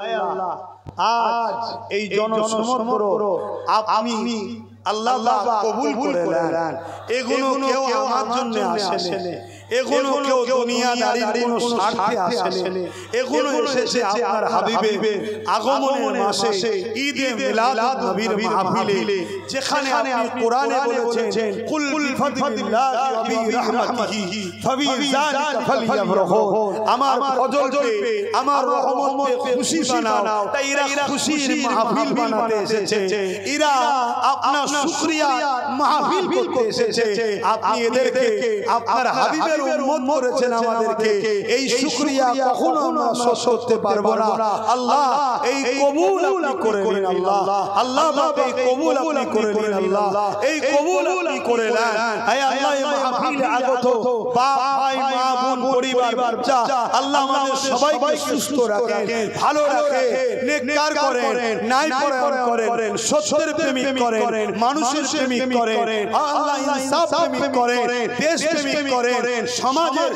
আল্লাহ আজ এই জনসমগ্র আপনি আল্লাহ কবুল করে নেন। এগুলো কেউ আমার জন্য আসেনি, এগুলো কেউ দুনিয়াদারির কোনো স্বার্থে আসেনি, এগুলো এসেছে আপনার হাবিবের আগমনের মাসে ঈদে মিলাদ নবীর মাহফিলে, যেখানে আপনি কোরআনে বলেছেন কুল বিফাদিল্লাহি ওয়া বিরাহমাতিহি ফাবিযালিকা ফালইফরাহু, আমার ফজলকে আমার রহমতে খুশি বানাও। তাই এরা খুশির মাহফিল বানাতে এসেছে, এরা আপনার শুকরিয়া মাহফিল করতে এসেছে। আপনি এদেরকে আপনার হাবিবের উম্মত করেছেন, আমাদেরকে এই শুকরিয়া কখনো আমরা শোধ করতে পারবো না। আল্লাহ এই কবুল আপনি করে নিন, আল্লাহ আল্লাহ এই কবুল আপনি করে নিন, আল্লাহ এই কবুল আপনি করে নেন। হে আল্লাহ এই মাহফিলে আগত বাপ ভাই মা বোন পরিবার বাচ্চা আল্লাহ আমাদের সবাইকে সুস্থ রাখেন, ভালো রাখেন, নেককার করেন, ন্যায়পরায়ণ করেন, সত্যের প্রেমিক করেন, মানুষের প্রেমিক করেন, আল্লাহ ইনসাফ প্রেমিক করেন, দেশ প্রেমিক করেন, সমাজের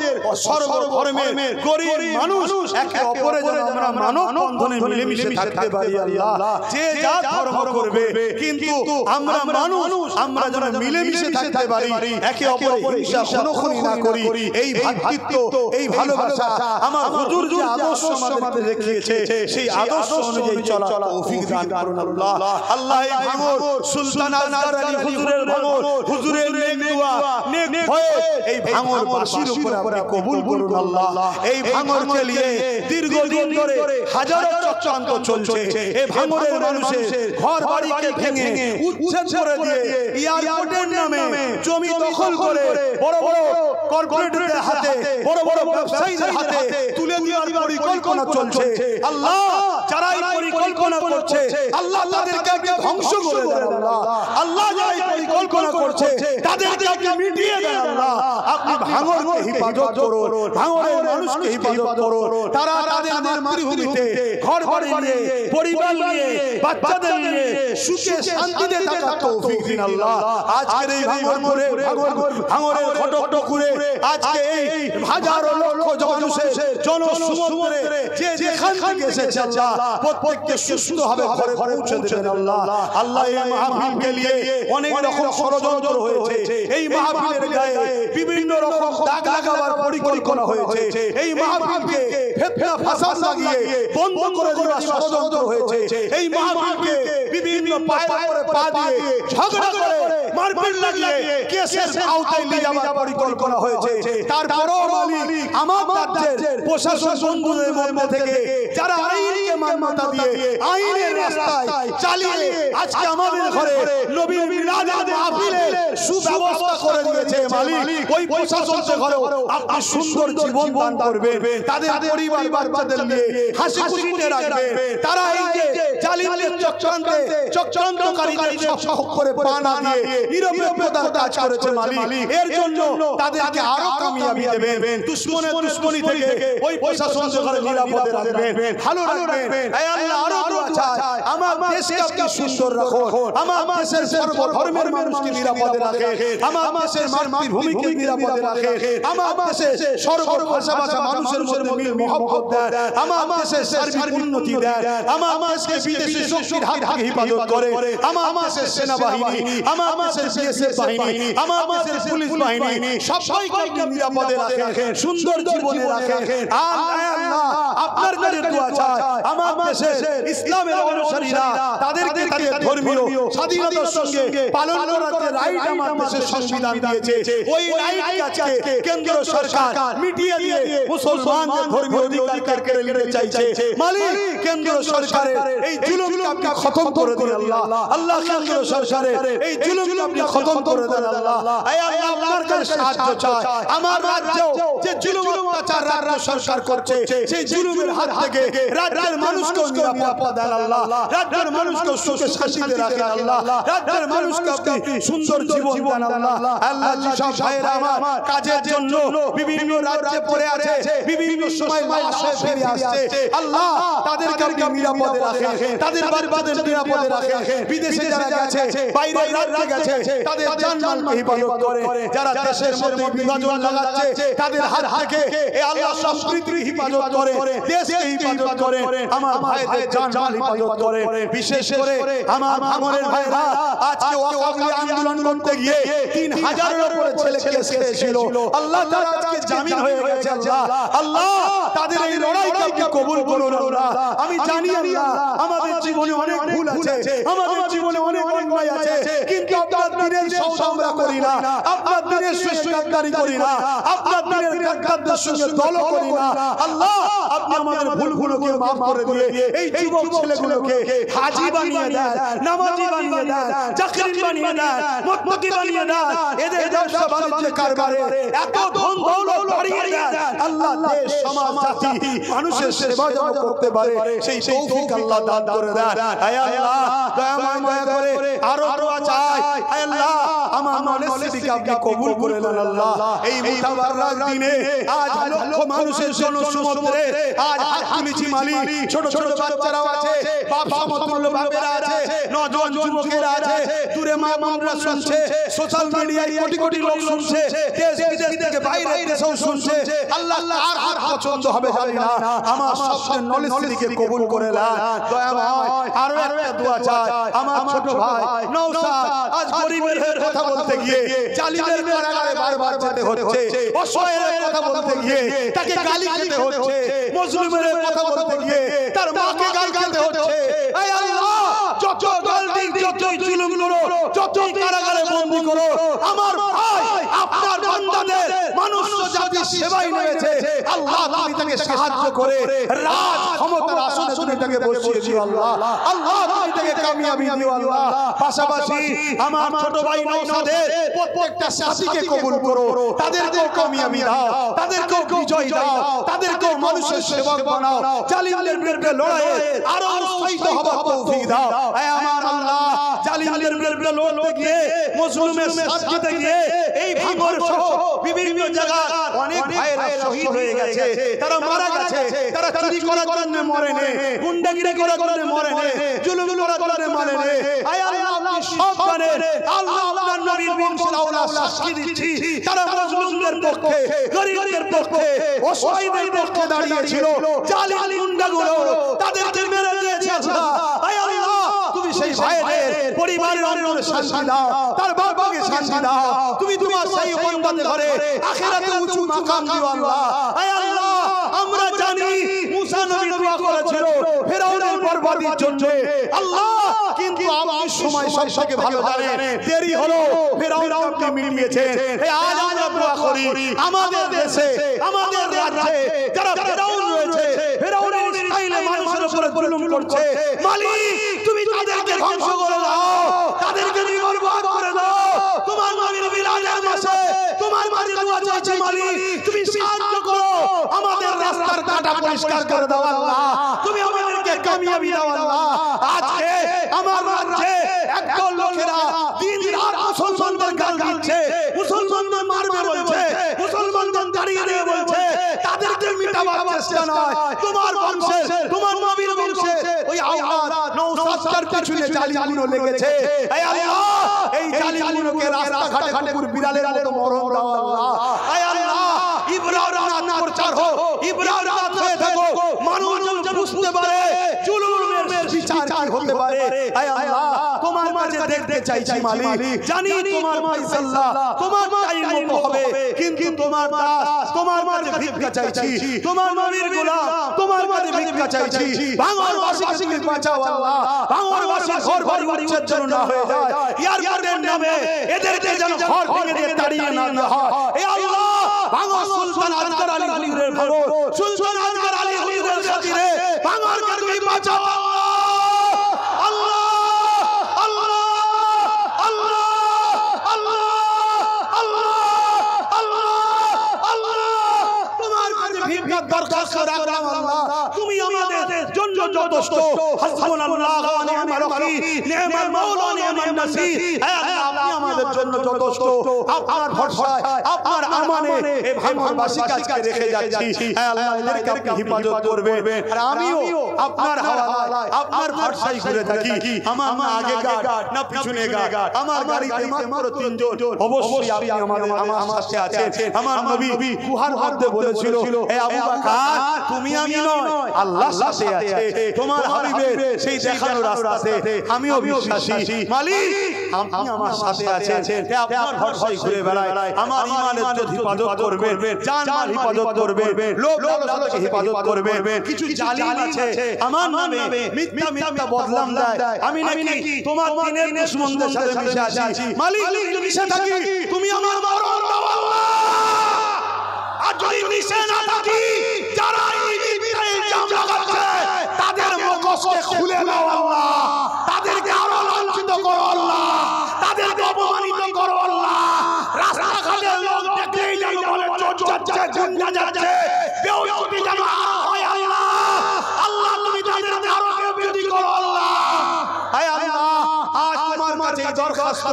সর্বধর্মের গরিব মানুষ একে অপরের যেন আমরা মানব বন্ধনে মিলেমিশে থাকতে পারি। আল্লাহ যে যা ধর্ম করবে কিন্তু আমরা মানুষ, আমরা যেন মিলেমিশে থাকতে পারি, একে অপরের হিংসা খুনোখুনি না করি। এই ভ্রাতৃত্ব, এই ভালোবাসা আমার হুজুর যে আদর্শ আমাদের দেখিয়েছে সেই আদর্শ অনুযায়ী চলা তৌফিক দান করুন আল্লাহ। আল্লাহ এই ভাঙর সুলতান আসগার আলী হুজুরের ভাঙর, হুজুরের নেক দোয়া নেক হয়ে এই ভাঙর বাসীর উপর আপনি কবুল করুন আল্লাহ। এই ভাঙরকে নিয়ে দীর্ঘদিন ধরে হাজারো চক্রান্ত চলছে। এই ভাঙরের মানুষের ঘর বাড়িকে ভেঙে উচ্ছেদ করে দিয়ে এয়ারপোর্টের নামে জমি দখল করে বড় বড় কর্পোরেটদের হাতে, বড় বড় ব্যবসায়ীদের হাতে তুলে দেওয়ার পরিকল্পনা চলছে। আল্লাহ যারা এই পরিকল্পনা করছে আল্লাহ তাদেরকে আপনি ধ্বংস করে দেন আল্লাহ। আল্লাহ যারা এই পরিকল্পনা করছে তাদেরকে আপনি মিটিয়ে দেন আল্লাহ। আপনি ভাঙরকে হিফাজত করুন, ভাঙরের মানুষকে হিফাজত করুন। তারা তাদের মাতৃভূমিতে ঘর বাড়ি নিয়ে, পরিবার নিয়ে, বাচ্চাদের নিয়ে সুখে শান্তিতে থাকার তৌফিক দিন আল্লাহ। আজকের এই ভাঙরে ভাঙরের ঘটকপুরে আজকে এই হাজারো লক্ষ মানুষের জনসমুদ্রে যে যেখান থেকে এসেছে আল্লাহ প্রত্যেককে সুস্থভাবে ঘরে পৌঁছে দেবেন আল্লাহ। আল্লাহ এই মাহফিলকে নিয়ে অনেক রকম ষড়যন্ত্র হয়েছে, এই মাহফিলের গায়ে বিভিন্ন রকম দাগ লাগাবার পরিকল্পনা হয়েছে, এই মাহফিলকে ফিতনা ফাসাদ লাগিয়ে বন্ধ করে দেওয়ার ষড়যন্ত্র হয়েছে, এই মাহফিলকে বিভিন্ন পায়ের উপরে পা দিয়ে ঝগড়া করে মারপিট লাগিয়ে কেসের আওতায় নিয়ে যাওয়ার পরিকল্পনা হয়েছে। তারপরও মালিক আমার রাজ্যের প্রশাসন বন্ধুদের মধ্যে থেকে যারা আইনকে মান্যতা দিয়ে আইনের রাস্তায় চালিয়ে আজকে আমাদের ঘরে নবীর মিলাদের মাহফিলের সুব্যবস্থা করে দিয়েছে মালিক, ওই প্রশাসনের ঘরেও আপনি সুন্দর জীবন দান করবেন, তাদের পরিবার বাচ্চাদের নিয়ে হাসি খুশিতে রাখবেন। তারা এই যে জালিমদের চক্রান্তকারীদের সব করে পা না দিয়ে নিরপেক্ষতার কাজ করেছে মালিক, এর জন্য তাদেরকে আরো কামিয়াবি দেবেন। দুশ্মনী থেকে ওই প্রশাসনের ঘরে নিরাপদে রাখবেন, ভালো রাখবেন। হে আল্লাহ আরো দোয়া চাই আমার দেশকে আপনি সুন্দর রাখুন, আমার দেশের সর্বধর্মের মানুষকে নিরাপদে রাখেন, আমার দেশের মাতৃভূমিকে নিরাপদে রাখেন, আমার দেশে সর্বভাষা মানুষের মধ্যে মিল মহব্বত দেন, আমার দেশের সার্বিক উন্নতি দেন, আমার দেশকে বিদেশি শক্তির হাত থেকে হিফাজত করে, আমার দেশের সেনাবাহিনী, আমার দেশের বিএসএফ বাহিনী, আমার দেশের পুলিশ বাহিনী সবাইকে আপনি নিরাপদে রাখেন, সুন্দর জীবনে রাখেন। আল্লাহ আপনার কাছে দোয়া চাই আমার দেশের ইসলামের অনুসারীরা তাদেরকে তাদের ধর্মীয় স্বাধীনতার সঙ্গে পালন করার যে রাইট আমার দেশের সংবিধান দিয়েছে, ওই রাইট আজকে কেন্দ্র সরকার মিটিয়ে দিয়ে মুসলমানদের ধর্মীয় অধিকার কেড়ে নিতে চাইছে। মালিক কেন্দ্র সরকারের এই জুলুমকে আপনি খতম করে দিন আল্লাহ। আল্লাহ কেন্দ্র সরকারের এই জুলুমকে আপনি খতম করে দেন আল্লাহ। হে আল্লাহ আপনার কাছে সাহায্য চাই, আমার রাজ্যেও যে জুলুম অত্যাচার রাজ্য সরকার করছে সেই জুলুমের হাত থেকে রাজ্যের মানুষকে নিরাপত্তা দেন আল্লাহ, রাজ্যের মানুষকে সুখে শান্তিতে রাখেন আল্লাহ, রাজ্যের মানুষকে আপনি সুন্দর জীবন দেন আল্লাহ। আল্লাহ যেসব ভাইরা আমার কাজের জন্য বিভিন্ন রাজ্যে পড়ে আছে, বিভিন্ন সময় মাসে ফিরে আসছে, আল্লাহ তাদেরকে আপনি নিরাপদে রাখেন, তাদের বাড়িতে নিরাপদে রাখেন, বিদেশে যারা গেছে, বাইরে রাজ্যে গেছে তাদের জানমালকে হিফাজত করে, যারা দেশের মধ্যে বিভাজন লাগাচ্ছে তাদের হাত থেকে এ আল্লাহ সম্প্রীতি হিফাজত করে, দেশকে হিফাজত করেন, আমার ভাইদের জান-মাল হিফাজত করেন। বিশেষ করে আমার ভাঙনের ভাইরা আজকে ওয়াকফ আন্দোলন করতে গিয়ে 3000 এর উপরে ছেলে কেস খেয়েছিল, আল্লাহ তাআলা আজকে জামিন হয়ে গেছে। আল্লাহ তাদের এই লড়াইকে আপনি কবুল করুন। আল্লাহ আমি জানি আল্লাহ আমাদের জীবনে অনেক ভুল আছে, আমাদের জীবনে অনেক অন্যায় আছে, কিন্তু আপনার দিনের সওদা আমরা করি না, আপনার দিনের শেষকারী করি না, আপনার দিনের গাদ্দারদের সঙ্গে দল করি না। আল্লাহ আপনি আমাদের ভুলগুলোকে maaf করে দিয়ে এই যুবক ছেলেগুলোকে হাজী বানিয়ে দেন, নামাজি বানিয়ে দেন, জাকির বানিয়ে দেন, মুত্তাকি বানিয়ে দেন, এদের ব্যবসা বাণিজ্য কারবারে এত ধন দৌলত বাড়িয়ে দেন আল্লাহ দেশ সমাজ জাতি মানুষের সেবা যেন করতে পারে সেই তৌফিক আল্লাহ দান করে দেন। হে আল্লাহ দয়াময় দয়া করে আরো দোয়া চাই, হে আল্লাহ আমার নলেজটিকে আপনি কবুল করে নেন। আল্লাহ এই মুতাবাররাক দিনে আজ লক্ষ মানুষের জনসমুদ্রে আজ হাত তুলেছি মালিক, ছোট ছোট বাচ্চারাও আছে, বাপ সমতুল্য বাপেরা আছে, নওজোয়ান যুবকেরা আছে, দূরে মা বোনরা শুনছে, সোশ্যাল মিডিয়ায় কোটি কোটি লোক শুনছে, দেশ বিদেশ থেকে বাইরে দেশেও শুনছে। আল্লাহ আর আর পছন্দ হবে জানি না, আমার সবচেয়ে নলেজটিকে কবুল করে নেন দয়াময়। আরো একটা দোয়া চাই, আমার ছোট ভাই নওশাদ আজ গরিবের কথা বলতে গিয়ে জালিমের কারাগারে বারবার যেতে হচ্ছে, অসহায়ের কথা বলতে গিয়ে তাকে গালি খেতে হচ্ছে, মজলুমের কথা বলতে গিয়ে তার মাকে গালি খেতে হচ্ছে। হে আল্লাহ যত গালি যত জুলুম করো, যত কারাগারে বন্দী করো, আমার ভাই আপনার বান্দাদের মানুষ জাতি সেবায় নেমেছে, আল্লাহ তুমি তাকে সাহায্য করে রাজ ক্ষমতার আসনে তুমি তাকে বসিয়ে দিও। আল্লাহ আল্লাহ তুমি তাকে কামিয়াবি দিও। আল্লাহ পাশাপাশি আমার ছোট ভাই নওশাদের প্রত্যেকটা সাথীকে কবুল করো, তাদেরকেও কামিয়াবি দাও, তাদেরকেও বিজয় দাও, তাদেরকেও মানুষের সেবক বানাও, জালিমদের বিরুদ্ধে লড়াইয়ে আরো উৎসাহিত হবার তৌফিক দাও। হে আমার আল্লাহ জালিমদের বিরুদ্ধে লড়তে গিয়ে মজলুমের সাথ দিতে গিয়ে এই ভাঙর সহ বিভিন্ন জায়গায় অনেক ভাইরা শহীদ হয়ে গেছে, তারা মারা গেছে, তারা চুরি করার জন্য মরে নে, গুন্ডাগিরি করার জন্য মরে নে, জুলুম করার জন্য মরে নে। হে আল্লাহ আপনি সব জানেন, আল্লাহ আপনার নবীর বংশের আওলাদ সাক্ষী দিচ্ছি, তারা মজলুমদের পক্ষে, গরিবদের পক্ষে, অসহায়দের পক্ষে দাঁড়িয়েছিল, জালিম গুন্ডাগুলো তাদেরকে মেরে দিয়েছে। আল্লাহ হে আল্লাহ তুমি সেই ভাইদের পরিবারের অন্তরে শান্তি দাও, তার বাবাকে শান্তি দাও, তুমি তোমার সেই বান্দাদের ঘরে আখিরাতে উঁচু মাকাম দিও। আল্লাহ হে আল্লাহ আমরা জানি মুসা নবী দোয়া করেছিল ফেরাউনের বরবাদির জন্য, আল্লাহ কিন্তু আপনি সময় সবথেকে ভালো জানেন, দেরি হলো ফেরাউনকে আপনি মিটিয়েছেন। এই আজ আমরা দোয়া করি আমাদের দেশে আমাদের রাজ্যে যারা ফেরাউন রয়েছে, ফেরাউনের স্টাইলে মানুষের উপরে জুলুম করছে, মালিক তুমি তাদেরকে ধ্বংস করে দাও, তাদেরকে নির্মূল করে দাও। তোমার নবীর মিলাদের মাসে তোমার মাঝে দোয়া চাইছি মালিক তুমি সাহায্য করো, আমাদের রাস্তার কাঁটা পরিষ্কার করে দাও। আল্লাহ তুমি আমাদেরকে কামিয়াবি দাও। আল্লাহ আজকে আমার রাজ্যে একদল লোকেরা দিন রাত মুসলমানদের গাল দিচ্ছে, মুসলমানদের মারবে বলছে, মুসলমানদের দাঁড়িয়ে দিয়ে বলছে, তাদেরকে মিটাবার চেষ্টা নয়, তোমার বংশে তোমার নবীর বংশে ওই আওলাদ নওশাদর পিছনে জালিমগুলো লেগেছে। হে আল্লাহ এই জালিমগুলোকে রাস্তাঘাটে কুকুর বিড়ালের মতো মরণ দাও। আল্লাহ হে আল্লাহ ইব্রাহিম প্রচার হোক, ইব্রাহিম হয়ে থাকো, মানুষ যেন বুঝতে পারে জুলুমের বিচার কি হতে পারে। হে আল্লাহ তোমার মাঝে দেখতে চাইছি মালিক, জানি তোমার ফায়সালা তোমার টাইম মতো হবে, কিন্তু তোমার দাস তোমার মাঝে ভিক্ষা চাইছি, তোমার নবীর গোলাম তোমার মাঝে ভিক্ষা চাইছি, ভাঙরবাসীকে বাঁচাও। আল্লাহ ভাঙরবাসী ঘর বাড়ি উচ্ছেদ যেন না হয়ে যায়, এয়ারপোর্টের নামে এদেরকে যেন ঘর ভেঙে দিয়ে তাড়িয়ে না দেওয়া হয়। হে আল্লাহ ভাঙর সুলতান আজগর আলী হুজুরের ভাঙর, সুলতান আজগর আলী হুজুরের খাতিরে ভাঙরকে তুমি বাঁচাও। দরখাস্ত রাখলাম আল্লাহ তুমি আমাদের জন্য যথেষ্ট। হাসবুনাল্লাহু ওয়া নি'মাল ওয়াকিল, নি'মাল মাওলা নি'মান নাসির। হে আল্লাহ, আপনি আমাদের জন্য যথেষ্ট। আপনার ভরসায়, আপনার আমানে এই ভাঙরবাসীকে আজকে রেখে যাচ্ছি। হে আল্লাহ, এদেরকে আপনি হেফাজত করবেন। আর আমিও আপনার হাওয়ালায়, আপনার ভরসায় ঘুরে থাকি। আমার না আগে গার্ড না পিছনে গার্ড, আমার গাড়িতে মাত্র 3 জন। অবশ্যই আপনি আমার সাথে আছেন। আমার নবী গুহার মধ্যে বলেছিল, হে আবু বকর, তুমি আমি নয়, আল্লাহ সাথে আছে। তোমার হাবিবের সেই দেখানো রাস্তাতে আমিও বিশ্বাসী। মালিক, আপনি আমার সাথে আছেন। হে আপনার ভরসায় ঘুরে বেড়াই। আমার ঈমানের হেফাজত করবেন, জান মাল হেফাজত করবেন, লোভ লালসাকে হেফাজত করবেন। কিছু জালিম আছে আমার নামে মিথ্যা মিথ্যা বদনাম দেয়, আমি নাকি তোমার দিনের দুশমনদের সাথে মিশে আছি। মালিক, যদি মিশে থাকি তুমি আমার মরণ দাও আল্লাহ। আর যদি মিশে না থাকি, যারা এই মিথ্যা ইলজাম লাগাচ্ছে তাদের মুখোশকে খুলে দাও আল্লাহ। তাদেরকে আরো লাঞ্ছিত করো আল্লাহ, তাদেরকে অপমানিত করো আল্লাহ। রাস্তাঘাটে লোক দেখলেই যেন বলে চোর যাচ্ছে, গুন্ডা যাচ্ছে, বেয়াদবি যেন হয় আল্লাহ। আল্লাহ, তুমি তাদেরকে আরো বেয়াদবি করো আল্লাহ। হে আল্লাহ, আজ তোমার কাছে এই দরখাস্ত,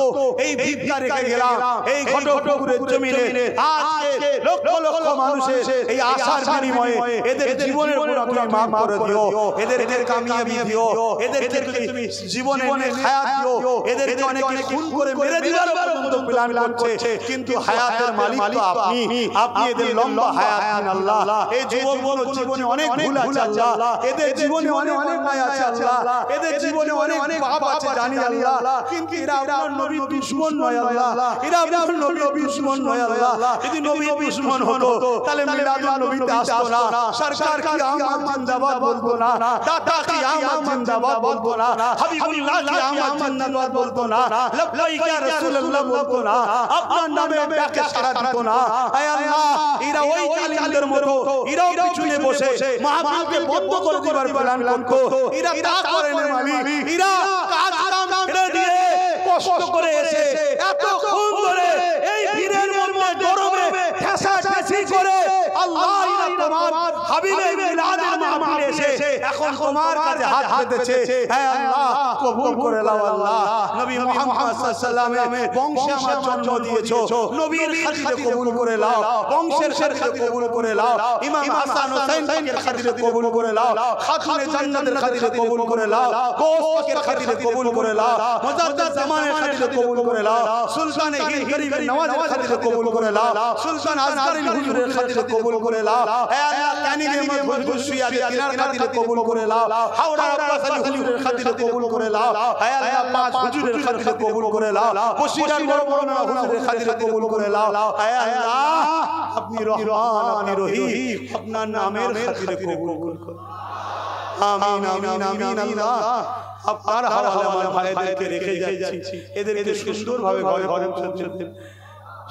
এই ভিক্ষা রেখে গেলাম এই ঘটকপুরের জমিনে। আজকে লক্ষ লক্ষ মানুষের এই আশার বিনিময়ে এদের জীবনের পুরো তুমি মাফ করে দিও, এদেরকে কামিয়াবি দিও, এদেরকে তুমি জীবনে হায়াত দিও। এদেরকে অনেকে খুন করে মেরে দেওয়ার পর্যন্ত প্ল্যান করছে, কিন্তু হায়াতের মালিক তো আপনি। আপনি এদের লম্বা হায়াত দিন আল্লাহ। এই যুবকগুলোর জীবনে অনেক ভুল আছে আল্লাহ, এদের জীবনে অনেক অন্যায় আছে আল্লাহ, এদের জীবনে অনেক পাপ আছে জানি আল্লাহ, কিন্তু এরা আপনার নবীর দুশমন নয় আল্লাহ। এরা আপনার নবীর দুশমন নয় আল্লাহ। যদি নবীর দুশমন হতো তাহলে মিলাদুন নবীতে আসতো না, সরকার কি আহমদ জিন্দাবাদ বলতো না, দাদা কি আহমদ জিন্দাবাদ বলতো না, হাবিবুল্লাহ কি আহমদ জিন্দাবাদ বলতো না, লব্বাইক ইয়া রাসূলুল্লাহ বলতো না, আপনার নামে ডাকে সাড়া দিত না। হে আল্লাহ, এরা ওই জালিমদের মতো, এরাও পিছনে বসে মাহফিলকে বন্ধ করে দিবার প্ল্যান করতো। এরা তা করে না মালিক, এরা কাজ কাম ছেড়ে দিয়ে কষ্ট করে এসে এত খুন করে এই ভিড়ের মধ্যে গরমে ঠেসা ঠেসি করে আল্লাহ, এরা তোমার হাবিবের মিলাদের মাহফিলে এসে এখন তোমার কাছে হাত পেতেছে। হে আল্লাহ, কবুল করে নাও আল্লাহ। নবী মুহাম্মদ সাল্লাল্লাহু আলাইহি ওয়াসাল্লামের বংশে আমার জন্ম দিয়েছো, নবীর খাতিরে কবুল করে নাও, বংশের খাতিরে কবুল করে নাও, ইমাম হাসান হোসেন এর খাতিরে কবুল করে নাও, খাতুনে জান্নাতের খাতিরে কবুল করে নাও, গোসের খাতিরে কবুল করে নাও, মুজাদ্দিদ জামানের খাতিরে কবুল করে নাও, সুলতান হিন্দ গরিবের নওয়াজের খাতিরে কবুল করে নাও, সুলতান আসগরিল হুজুরের খাতিরে কবুল করে নাও। হে আল্লাহ, কানিগে মজবুত সুয়াদি তিনার খাতিরে কবুল করে নাও, হাওড়া আব্বাস আলী হুজুরের খাতিরে কবুল করে নাও। হে আল্লাহ, পাঁচ হুজুরের খাতিরে কবুল করে নাও, বসিরার বড় বড় হুজুরের খাতিরে কবুল করে নাও। হে আল্লাহ, আপনি রহমান, আপনি রহিম, আপনার নামের খাতিরে কবুল করুন। আমিন আমিন আমিন আল্লাহ। আপনার হাওয়ালে আমার ভাইদেরকে রেখে যাচ্ছি, এদেরকে সুন্দরভাবে ঘরে ঘরে পৌঁছে দেন।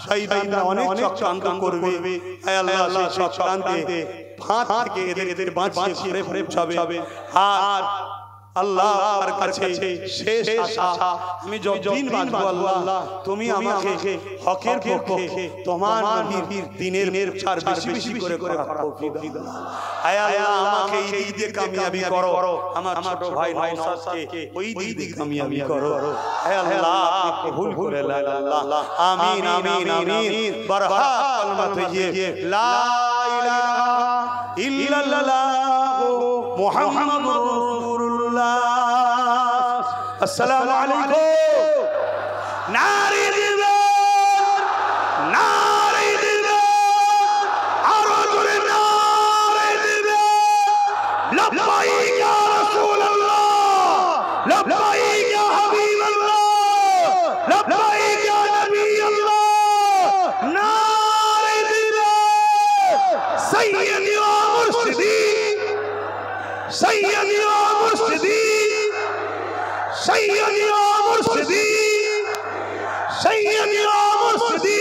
শয়তানরা অনেক চক্রান্ত করবে, হে আল্লাহ, সেই চক্রান্তে ফাঁদ থেকে এদের বাঁচিয়ে ঘরে ঘরে পৌঁছাবে। আর আল্লাহর কাছে শেষ আশা, আমি যতদিন বাঁচবো আল্লাহ, তুমি আমাকে হকের পক্ষে তোমার নবীর দ্বীনের প্রচার বেশি বেশি করে করার তৌফিক দাও। হে আল্লাহ, আমাকে এই দিকে কামিয়াবি করো, আমার ছোট ভাই নওশাদকে ওই দিকে কামিয়াবি করো। হে আল্লাহ, আপনি কবুল করে নেন আল্লাহ। আমিন আমিন আমিন। বারহা কলমা তৈয়্যিব, লা ইলাহা ইল্লাল্লাহ মুহাম্মাদুর রাসূলুল্লাহ। আসসালামু আলাইকুম। নারী দিবেন, নারী দিবেন, আরো জোরে নারী দিবেন। লব্বাইক ইয়া রাসূলুল্লাহ, লব্বাইক ইয়া হাবিবাল্লাহ, লব্বাইক ইয়া নবিয়াল্লাহ। নারী দিবেন। সাইয়্যিদি ওয়া মুরশিদি, সাইয়্যিদি ওয়া মুরশিদি, সাইয়্যিদি ওয়া মুরশিদি, সাইয়্যিদি ওয়া মুরশিদি।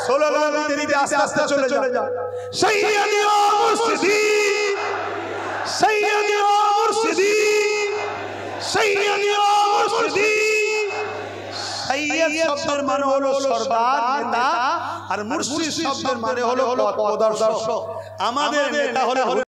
স্লোগান দিতে দিতে আস্তে আস্তে চলে যাও। সাইয়্যিদি ওয়া মুরশিদি, সাইয়্যিদি ওয়া মুরশিদি, সাইয়্যিদি ওয়া মুরশিদি। সাইয়্যিদ শব্দের মানে হলো সরদার, নেতা, আর মুরশিদ শব্দের মানে হলো পথপ্রদর্শক। আমাদের নেতা হলো